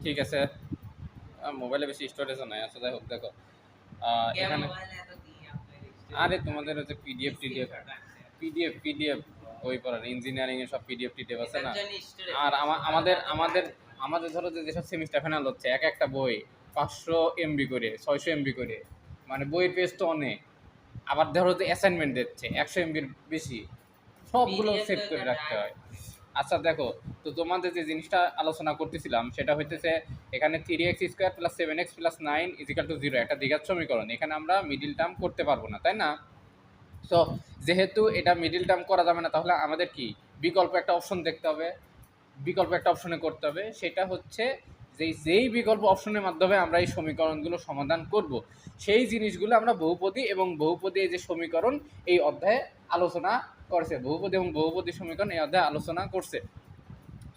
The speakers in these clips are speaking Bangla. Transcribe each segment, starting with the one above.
ঠিক আছে, মোবাইলে বেশি স্টোরেজও নাই। আচ্ছা যাই হোক, দেখো এখানে আরে তোমাদের হচ্ছে পিডিএফ বই পড়ার ইঞ্জিনিয়ারিং এর সব পিডিএফ আছে না। আর আমাদের আমাদের আমাদের ধরো যে যেসব সেমিস্টার ফাইনাল হচ্ছে, এক একটা বই 500 MB করে, 600 MB করে, মানে বইয়ের পেজ তো অনেক। আবার ধরো যে অ্যাসাইনমেন্ট দিচ্ছে 100 MBর বেশি, সবগুলো সেভ করে রাখতে হয়। আচ্ছা দেখো, তো তোমাদের যে জিনিসটা আলোচনা করতেছিলাম সেটা হইতেছে এখানে 3x² + 7x + 9 = 0 একটা দ্বিঘাত সমীকরণ। এখানে আমরা মিডিল টার্ম করতে পারবো না, তাই না? সো যেহেতু এটা মিডিল টার্ম করা যাবে না, তাহলে আমাদের কি বিকল্প একটা অপশন দেখতে হবে, বিকল্প একটা অপশনে করতে হবে। সেটা হচ্ছে যেই বিকল্প অপশনের মাধ্যমে আমরা এই সমীকরণগুলো সমাধান করব, সেই জিনিসগুলো আমরা বহুপদী এবং বহুপদী এই যে সমীকরণ এই অধ্যায়ে আলোচনা করছে, বহুপদী এবং বহুপদী সমীকরণ এই অধ্যায়ে আলোচনা করছে।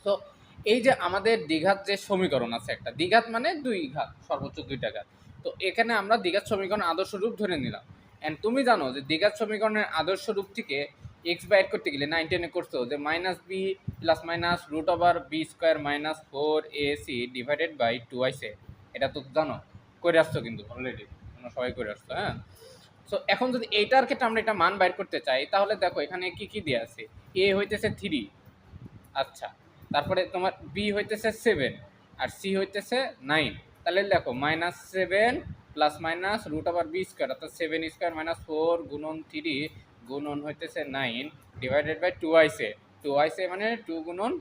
তো এই যে আমাদের দ্বিঘাত যে সমীকরণ আছে, একটা দ্বিঘাত মানে দুই ঘাত, সর্বোচ্চ দুইটা ঘাত। তো এখানে আমরা দ্বিঘাত সমীকরণ আদর্শ রূপ ধরে নিলাম। অ্যান্ড তুমি জানো যে দ্বিঘাত সমীকরণের আদর্শ রূপ থেকে এক্স বাইর করতে গেলে 9-10 করছো যে -b ± √b² - 4ac / 2 আইসে। এটা তো জানো, করে আসছো কিন্তু অলরেডি, তোমরা সবাই করে আসছো। হ্যাঁ, সো এখন যদি এইটার ক্ষেত্রে আমরা একটা মান বাইর করতে চাই, তাহলে দেখো এখানে কি কি দেওয়া আছে। এ হইতেছে 3, আচ্ছা, তারপরে তোমার বি হইতেছে 7 আর সি হইতেছে 9। তাহলে দেখো -7 ± √b² অর্থাৎ 7² - 4 × 3 গুণন হইতেছে 9 / 2 আইসে। 2 আইসে মানে 2 গুণন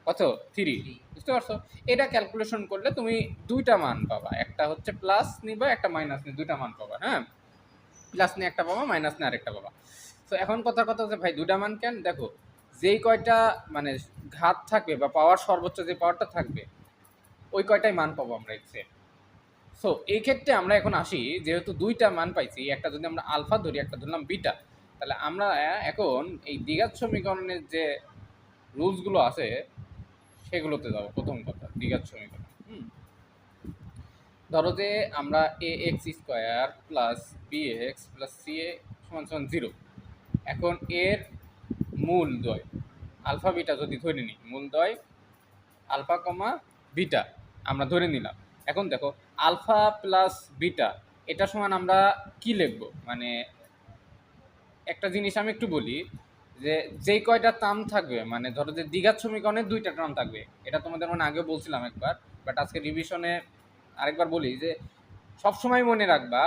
কত 3, বুঝতে পারছো? এটা ক্যালকুলেশন করলে তুমি দুইটা মান পাবা, একটা হচ্ছে প্লাস নিবা, একটা মাইনাস নিয়ে দুইটা মান পাবা। হ্যাঁ, প্লাস নিয়ে একটা পাবা, মাইনাস নিয়ে আরেকটা পাবা। তো এখন কথা হচ্ছে ভাই দুইটা মান কেন? দেখো যেই কয়টা মানে ঘাত থাকবে বা পাওয়ার সর্বোচ্চ যে পাওয়ারটা থাকবে ওই কয়টাই মান পাবো আমরা এক্সে। সো এই ক্ষেত্রে আমরা এখন আসি, যেহেতু দুইটা মান পাইছি, একটা যদি আমরা আলফা ধরি, একটা ধরলাম বিটা, তাহলে আমরা এখন এই দ্বিঘাত সমীকরণের যে রুলসগুলো আছে সেগুলোতে যাবো। প্রথম কথা, দ্বিঘাত সমীকরণ। ধরো যে আমরা ax² + bx + ca = 0। এখন এর মূল দ্বয় আলফা বিটা যদি ধরে নিই, মূল দ্বয় আলফা কমা বিটা আমরা ধরে নিলাম। এখন দেখো আলফা প্লাস বিটা এটা সমান আমরা কি লিখব, মানে একটা জিনিস আমি একটু বলি, যে যেই কয়টা টার্ম থাকবে, মানে ধরো যে দ্বিঘাত সমীকরণে দুইটা টার্ম থাকবে, এটা তোমাদের মনে আগে বলছিলাম একবার, বাট আজকে রিভিশনে আরেকবার বলি যে সবসময় মনে রাখবা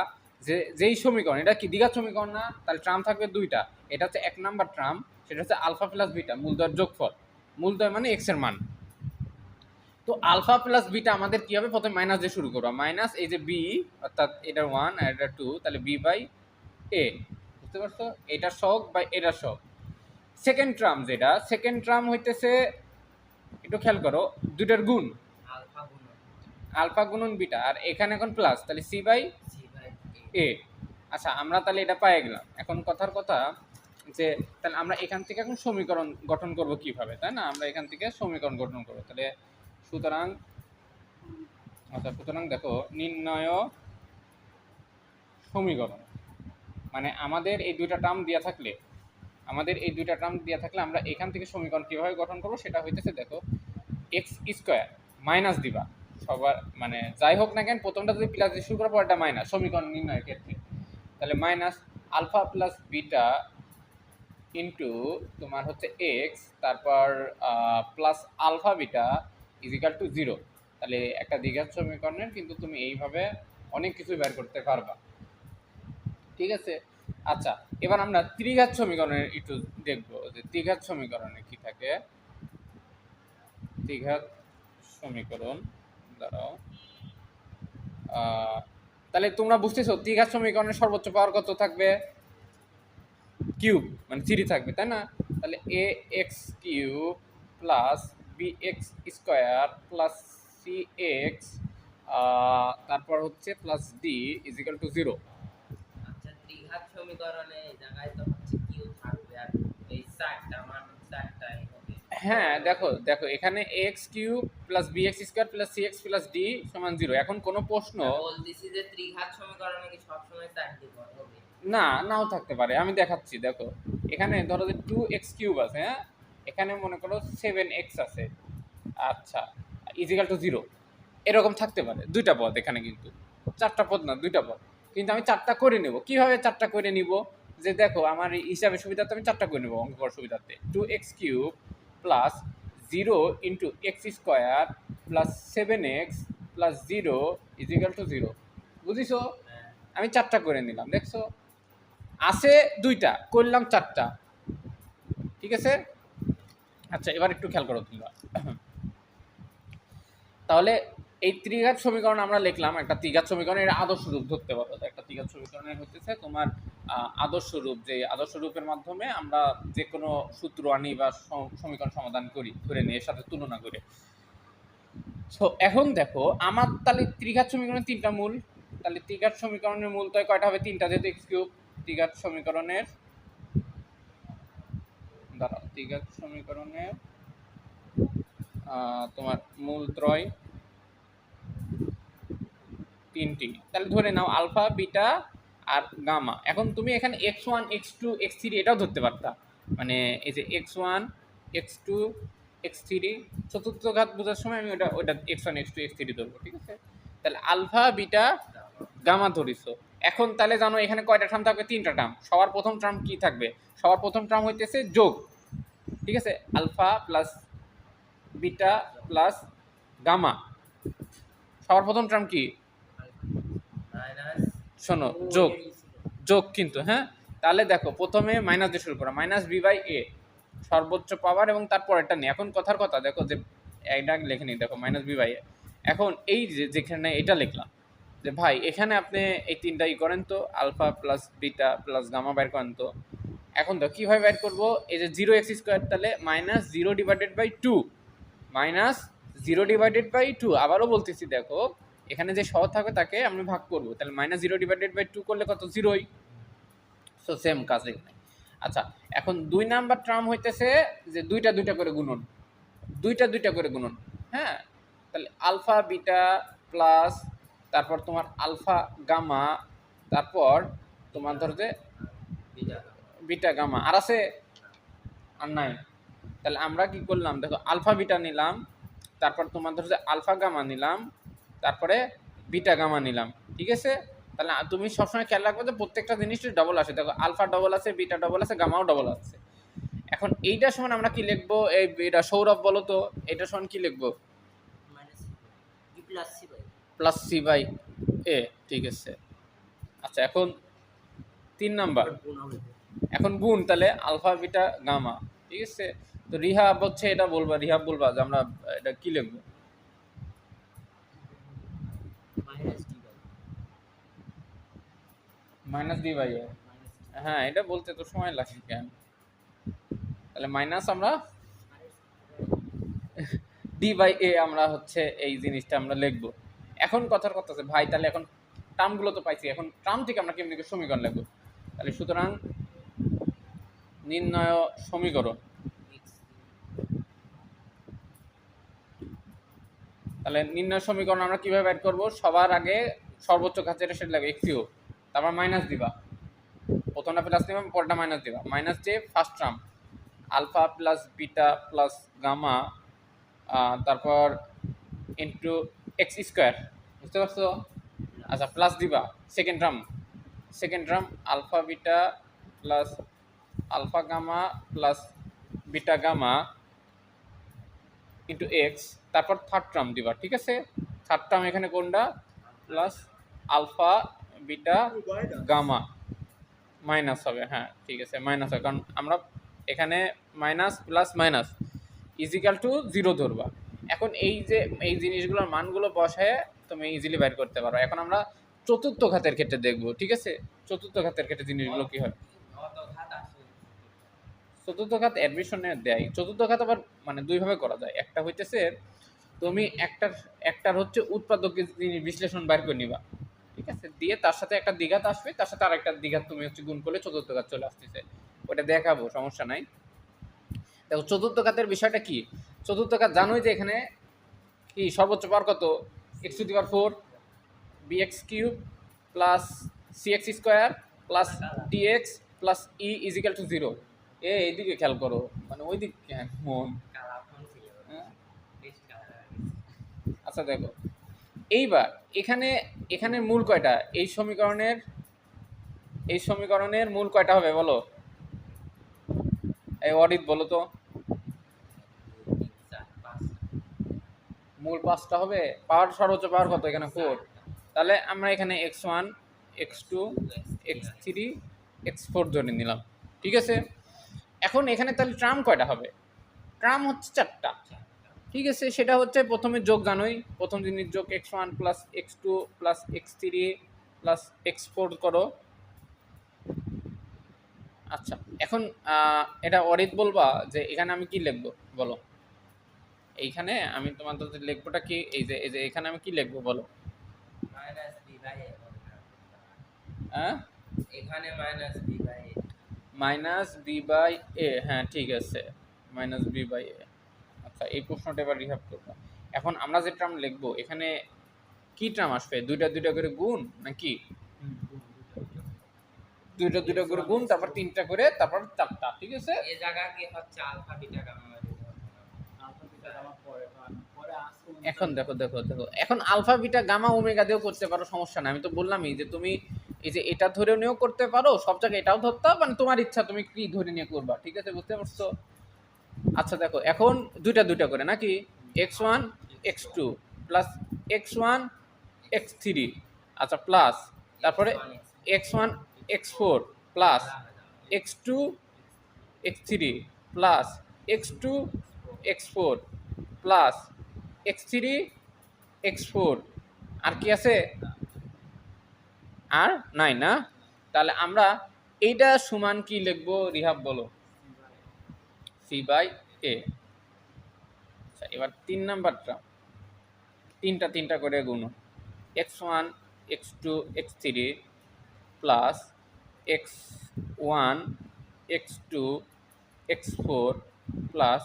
যে যেই সমীকরণ, এটা কি দ্বিঘাত সমীকরণ না, তাহলে টার্ম থাকবে দুইটা। এটা হচ্ছে 1 নম্বর টার্ম, সেটা হচ্ছে আলফা প্লাস বিটা, মূলদয়ের যোগফল। মূলদয় মানে এক্স এর মান। তো আলফা প্লাস বিটা আমাদের কি হবে, প্রথমে মাইনাস দিয়ে শুরু করবো, মাইনাস এই যে বি, অর্থাৎ এটার 1 আর এটার 2, তাহলে b/a, বুঝতে পারছো? এটার সহগ বা এটার সহগ। সেকেন্ড টার্ম যেটা, সেকেন্ড টার্ম হইতেছে, একটু খেয়াল করো, দুইটার গুণ, আলফা গুণন বিটা, আর এখানে এখন প্লাস, তাহলে c/a। আচ্ছা, আমরা তাহলে এটা পাই গেলাম। এখন কথার কথা যে তাহলে আমরা এখান থেকে এখন সমীকরণ গঠন করব কিভাবে, তাই না? আমরা এখান থেকে সমীকরণ গঠন করব। তাহলে সুতরাং দেখো, নির্ণয় সমীকরণ, মানে আমাদের এই দুইটা টার্ম দেওয়া থাকলে, আমরা এখান থেকে সমীকরণ কীভাবে গঠন করবো সেটা হইতেছে, দেখো x² মাইনাস দিবা সবার, মানে যাই হোক না কেন প্রথমটা যদি প্লাস দিয়ে শুরু করো, পরেরটা মাইনাস, সমীকরণ নির্ণয়ের ক্ষেত্রে। তাহলে minus alpha plus beta into তোমার হচ্ছে এক্স, তারপর প্লাস আলফা বিটা = 0। তাহলে একটা দ্বিঘাত সমীকরণের কিন্তু তুমি এইভাবে অনেক কিছু বের করতে পারবা, ঠিক আছে? আচ্ছা, এবার আমরা ত্রিঘাত সমীকরণের একটু দেখবো যে ত্রিঘাত সমীকরণে কি থাকে। ত্রিঘাত সমীকরণ দাঁড়াও, তাহলে তোমরা বুঝতেছো ত্রিঘাত সমীকরণের সর্বোচ্চ পাওয়ার কত থাকবে? কিউব, মানে 3 থাকবে, তাই না? তাহলে ax³ + bx² + cx, তারপর হচ্ছে প্লাস d = 0। আচ্ছা, ত্রিঘাত সমীকরণে এই জায়গায় তো হচ্ছে কিউ থাকবে, আর এই চারটা মান চারটাই হবে। হ্যাঁ, দেখো এখানে x³ + bx² + cx + d = 0। এখন কোনো প্রশ্ন বলতেছি যে ত্রিঘাত সমীকরণে কি সবসময় চারটি পদ হবে? না, নাও থাকতে পারে, আমি দেখাচ্ছি। দেখো এখানে ধরো যে 2x³ আছে, হ্যাঁ, এখানে মনে করো 7x আছে, আচ্ছা, = 0। এরকম থাকতে পারে দুইটা পদ এখানে, কিন্তু চারটা পদ না, দুইটা পদ। কিন্তু আমি চারটা করে নেব। কিভাবে চারটা করে নিব? যে দেখো আমার এই হিসাবের সুবিধাতে আমি চারটা করে নেব, অঙ্ক করার সুবিধাতে। 2x³ plus 0 into x square plus 7x plus 0 equal to 0। বুঝিছো? আমি চারটা করে নিলাম, দেখছো? আছে দুইটা, করলাম চারটা। ঠিক আছে? আচ্ছা, এবার একটু খেয়াল করো তোমরা। তাহলে এই ত্রিঘাত সমীকরণ আমরা লিখলাম, একটা ত্রিঘাত সমীকরণের আদর্শ রূপ ধরতে পারো। একটা ত্রিঘাত সমীকরণের হচ্ছে তোমার আদর্শ রূপ, যে আদর্শ রূপের মাধ্যমে আমরা যে কোনো সূত্র আনি বা সমীকরণ সমাধান করি ধরে নিয়ে এর সাথে তুলনা করে। সো এখন দেখো আমার তাহলে ত্রিঘাত সমীকরণের তিনটা মূল, তাহলে ত্রিঘাত সমীকরণের মূল তো কয়টা হবে? তিনটা, যেহেতু x³ ত্রিঘাত সমীকরণের দাঁড়াও, ত্রিঘাত সমীকরণের তোমার মূল ত্রয় তিনটি। তাহলে ধরে নাও আলফা, বিটা আর গামা। এখন তুমি এখানে x1 x2 x3 এটাও ধরতে পারতা, মানে এই যে x1 x2 x3 চতুর্থ ঘাত বোঝার সময় আমি ওটা x1 x2 x3 ধরবো। ঠিক আছে? তাহলে আলফা, বিটা, গামা ধরিছো। এখন তাহলে জানো এখানে কয়টা টার্ম থাকবে? তিনটা টার্ম। সবার প্রথম টার্ম কি থাকবে? সবার প্রথম টার্ম হইতেছে যোগ। ঠিক আছে? Alpha plus beta plus gamma, সবার প্রথম টার্ম কি? শোনো, যোগ, যোগ কিন্তু, হ্যাঁ। তাহলে দেখো প্রথমে মাইনাস দিয়ে শুরু করা, মাইনাস বি বাই এ সর্বোচ্চ পাওয়ার, এবং তারপর এটা নেই। এখন কথার কথা দেখো যে এইটা লেখে নিই, দেখো মাইনাস বি বাই এ। এখন এই যে যেখানে এটা লিখলাম যে ভাই এখানে আপনি এই তিনটা করেন তো, alpha plus beta plus gamma বের করেন তো। এখন তো কীভাবে বের করবো? এই যে 0x², তাহলে minus 0 divided by 2, minus 0 divided by 2। আবারও বলতেছি, দেখো এখানে যে সহজ থাকবে তাকে আমি ভাগ করবো, তাহলে মাইনাস 0 ডিভাইডেড বাই 2 করলে কত? 0ই। সো সেম কাজ এখানে। আচ্ছা, এখন 2 নাম্বার টার্ম হইতেছে যে দুইটা দুইটা করে গুণন, দুইটা দুইটা করে গুণন, হ্যাঁ। তাহলে আলফা বিটা প্লাস তারপর তোমার আলফা গামা, তারপর তোমার ধরো যে বিটা গামা। আর আছে? আর নাই। তাহলে আমরা কি করলাম? দেখো আলফা বিটা নিলাম, তারপর তোমার ধরো যে আলফা গামা নিলাম, তারপরে বিটা গামা নিলাম। ঠিক আছে? তাহলে তুমি সবসময় খেয়াল রাখবে যে প্রত্যেকটা জিনিসই ডবল আসে। দেখো আলফা ডবল আছে, বিটা ডবল আছে, গামাও ডবল আছে। এখন এইটার সমান আমরা কি লিখবো? এটা সৌরভ বলো তো, এটার সমান কি লিখবো? প্লাস সি বাই এ। ঠিক আছে। আচ্ছা, এখন 3 নাম্বার, এখন গুণ, তাহলে আলফা বিটা গামা। ঠিক আছে? তো রিহাব হচ্ছে এটা বলবা, রিহাব বলবা যে আমরা এটা কি লিখবো? Minus d by a. হ্যাঁ, এটা বলতে তো সময় লাগে কেন? তাহলে মাইনাস আমরা ডি বাই এ আমরা হচ্ছে এই জিনিসটা আমরা লিখবো। এখন কথার কথা আছে ভাই, তাহলে এখন টার্মগুলো তো পাইছি, এখন টার্ম থেকে আমরা কেমনি সমীকরণ লিখবো? তাহলে সুতরাং নির্ণয় সমীকরণ, তাহলে নির্ণয় সমীকরণ আমরা কিভাবে বের করব? সবার আগে সর্বোচ্চ ঘাত যেটা সেটা লাগবে x কিউব, তারপর মাইনাস দিবা, প্রথমটা প্লাস দিবা, পরটা মাইনাস দিবা। মাইনাস দিয়ে first term alpha plus beta plus gamma, তারপর ইন্টু x², বুঝতে পারছো? আচ্ছা, প্লাস দিবা second term alpha beta plus alpha gamma plus beta gamma into x, তারপর থার্ড টার্ম দিবা। ঠিক আছে? থার্ড টার্ম এখানে কোনটা? Plus alpha beta gamma minus হবে। হ্যাঁ, ঠিক আছে, মাইনাস হবে, কারণ আমরা এখানে minus plus minus equal to 0 ধরবা। এখন এই যে এই জিনিসগুলোর মানগুলো বসায় তুমি ইজিলি বের করতে পারো। এখন আমরা চতুর্থ ঘাতের ক্ষেত্রে দেখবো। ঠিক আছে? চতুর্থ ঘাতের ক্ষেত্রে জিনিসগুলো কি হয়? চতুর্থ ঘাত অ্যাডমিশনে দেয়। চতুর্থ ঘাত আবার মানে দুইভাবে করা যায়। একটা হইতেছে তুমি একটার হচ্ছে উৎপাদক জিনিস বিশ্লেষণ বাইর করে নিবা। ঠিক আছে? দিয়ে তার সাথে একটা দ্বিঘাত আসবে, তার সাথে আরেকটা দ্বিঘাত তুমি হচ্ছে গুণ করলে চতুর্থ ঘাত চলে আসতেছে। ওটা দেখাবো, সমস্যা নাই। দেখো চতুর্থ ঘাতের বিষয়টা কি? চতুর্থ ঘাত জানোই যে এখানে কি সর্বোচ্চ পাওয়ার কত? x⁴ bx³ plus cx² plus dx plus e equal to 0। এইদিকে খেয়াল করো, মানে ওই দিক মন। আচ্ছা দেখো, এইবার এখানে এখানের মূল কয়টা? এই সমীকরণের মূল কয়টা হবে বলো? এই অডিট বলো তো। 2 3 4 5 মূল 5টা হবে। পাওয়ার সর্বোচ্চ পাওয়ার কত? এখানে 4। তাহলে আমরা এখানে x1 x2 x3 x4 ধরে নিলাম, ঠিক আছে। এখন এখানে তাহলে ট্রাম কয়টা হবে? ট্রাম হচ্ছে 4টা, ঠিক আছে। সেটা হচ্ছে প্রথমে যোগ জানোই, প্রথম জিনিস যোগ x1 plus x2 plus x3 plus x4 করো। আচ্ছা, এখন এটা অরিত বলবা যে এখানে আমি কি লিখবো বলো? এইখানে আমি তোমাদের লিখবোটা কি? এই যে এখানে আমি কি লিখবো বলো? মাইনাস বি বাই এ হ্যাঁ, এখানে minus b by a minus b by a, হ্যাঁ ঠিক আছে, মাইনাস বি বাই এ। আচ্ছা, এই প্রশ্নটা এবার রিহাব করবো। এখন আমরা যে টার্ম লিখবো এখানে কি টার্ম আসবে? দুইটা দুইটা করে গুণ নাকি? দুইটা দুইটা করে গুণ, তারপর 3টা করে, তারপর 4টা, ঠিক আছে। এই জায়গা কি হচ্ছে আলফা বিটা গামা এখন দেখো দেখো দেখো, এখন আলফা বিটা গামা ওমেগা দিয়েও করতে পারো, সমস্যা নাই। আমি তো বললামই যে তুমি এই যে এটা ধরে নিয়েও করতে পারো, সব জায়গায় এটাও ধরতে হবে, মানে তোমার ইচ্ছা তুমি কি ধরে নিয়ে করবা, ঠিক আছে, বুঝতে পারছো? আচ্ছা দেখো, এখন দুইটা দুইটা করে নাকি, x1 x2 plus x1 x3, আচ্ছা প্লাস তারপরে x1 x4 plus x2 x3 plus x2 x4 plus x3 x4, আর কি আছে? আর নাই না? তাহলে আমরা এইটা সমান কি লিখবো রিহাব বলো? সি বাই এ। আচ্ছা, এবার 3 নাম্বারটা, তিনটা তিনটা করে গুণ, x1 x2 x3 plus x1 x2 x4 plus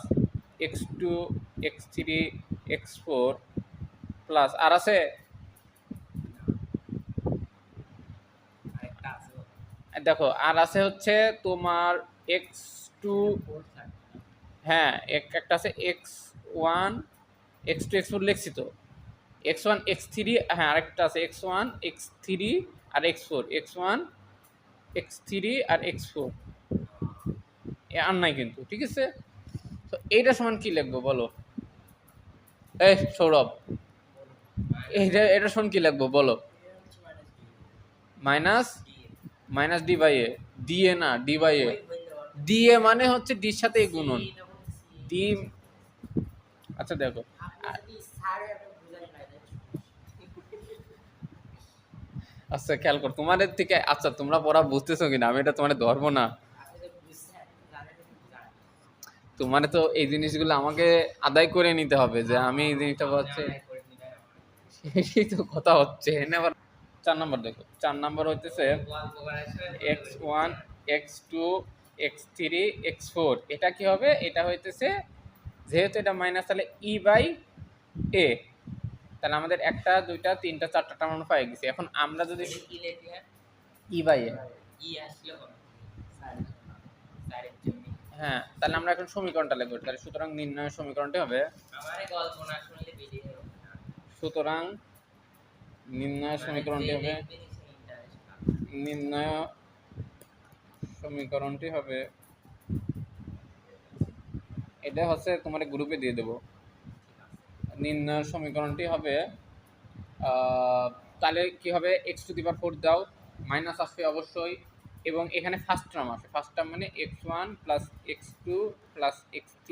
x2 x3 x4 plus আর আছে? আরেকটা আছে দেখো আর আছে হচ্ছে তোমার x2, হ্যাঁ একটা আছে x1 x2 x4 লিখছি তো, x1 x3, হ্যাঁ আরেকটা আছে x1 x3 আর x4, x1 x3 আর x4, আর নাই কিন্তু, ঠিক আছে। তো এইটা সমান কি লিখবো বলো? এই সৌরভ, এটা সমান কি লিখবো বলো? Minus minus d by a, d a না, d by a. D a মানে হচ্ছে ডির সাথে গুণন, ডি। আচ্ছা দেখো, আচ্ছা খেয়াল কর তোমাদের থেকে, আচ্ছা তোমরা পড়া বুঝতেছো কিনা আমি এটা তোমাদের ধরবো না। তোমার তো এই জিনিসগুলো আমাকে আদায় করে নিতে হবে যে আমি এই জিনিসটা হচ্ছে, সেই তো কথা হচ্ছে। এনে আবার 4 নম্বর দেখো, 4 নম্বর হইতেছে x1 x2 x3 x4, এটা কি হবে? এটা হইতেছে যেহেতু এটা মাইনাস, তাহলে ই বাই এ। তাহলে আমাদের একটা দুইটা তিনটা চারটা টার্ম পাই গেছি। এখন আমরা যদি কি লিখে ই বাই এ, ই আসলে হবে স্যারের জন্য হ্যাঁ, তাহলে আমরা এখন সমীকরণটা লিখব। তাহলে সুতরাং নির্ণয় সমীকরণটি হবে, আমারে গল্প না শুনলে ভিডিও সুতরাং নির্ণয় সমীকরণটি হবে, নির্ণয় সমীকরণটি হবে, এটা হচ্ছে তোমার গ্রুপে দিয়ে দেবো। নির্ণয় সমীকরণটি হবে, তাহলে কি হবে? x⁴ দাও, মাইনাস আসবে অবশ্যই, এবং এখানে ফার্স্ট টার্ম আসে। ফার্স্ট টার্ম মানে x1 plus x2 plus x3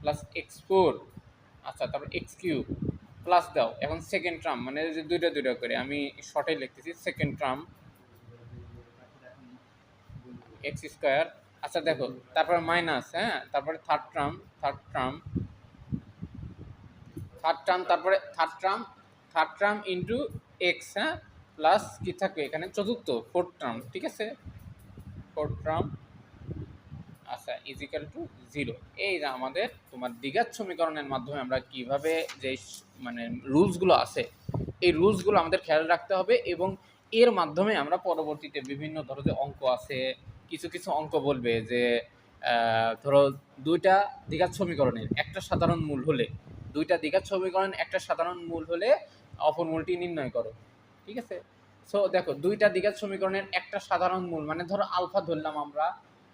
plus x4, আচ্ছা তারপর x³ প্লাস দাও। এখন সেকেন্ড টার্ম মানে যে দুইটা দুইটা করে, আমি শর্টে লিখতেছি, সেকেন্ড টার্ম x²। আচ্ছা দেখো, তারপর মাইনাস, হ্যাঁ, তারপরে থার্ড টার্ম তারপরে থার্ড টার্ম ইন্টু এক্স, হ্যাঁ, প্লাস কি থাকবে এখানে ফোর্থ টার্ম, ঠিক আছে, ফোর্থ টার্ম, আচ্ছা ইজিক্যাল টু 0। এই যে আমাদের তোমার দ্বিঘাত সমীকরণের মাধ্যমে আমরা কিভাবে যে মানে রুলসগুলো আছে, এই রুলসগুলো আমাদের খেয়াল রাখতে হবে, এবং এর মাধ্যমে আমরা পরবর্তীতে বিভিন্ন ধরো যে অঙ্ক আছে, কিছু কিছু অঙ্ক বলবে যে ধরো দুইটা দ্বিঘাত সমীকরণের একটা সাধারণ মূল হলে, দুইটা দ্বিঘাত সমীকরণ একটা সাধারণ মূল হলে অপূর্ণমূলটি নির্ণয় করো। ঠিক আছে, সো দেখো দুইটা দ্বিঘাত সমীকরণের একটা সাধারণ মূল, মানে ধরো আলফা ধরলাম আমরা,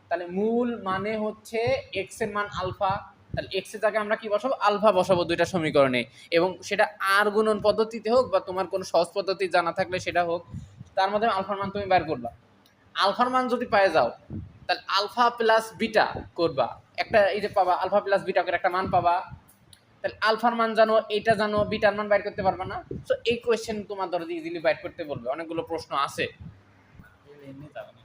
তাহলে মূল মানে হচ্ছে এক্স এর মান আলফা, তাহলে এক্স এর জায়গায় আমরা কি বসাবো, আলফা বসাবো দুইটা সমীকরণে, এবং সেটা আর গুণন পদ্ধতিতে হোক বা তোমার কোনো সহজ পদ্ধতি জানা থাকলে সেটা হোক, তার মধ্যে আলফার মান তুমি বের করবা। আলফার মান যদি পেয়ে যাও তাহলে আলফা প্লাস বিটা করবা, একটা এই যে পাবা আলফা প্লাস বিটা করে একটা মান পাবা, তাহলে আলফার মান জানো, এইটা জানো, বিটার মান বাইর করতে পারবা না। সো এই কোয়েশ্চেন তোমার ধরো ইজিলি বাইর করতে বলবে, অনেকগুলো প্রশ্ন আছে। এমনি যাবে না।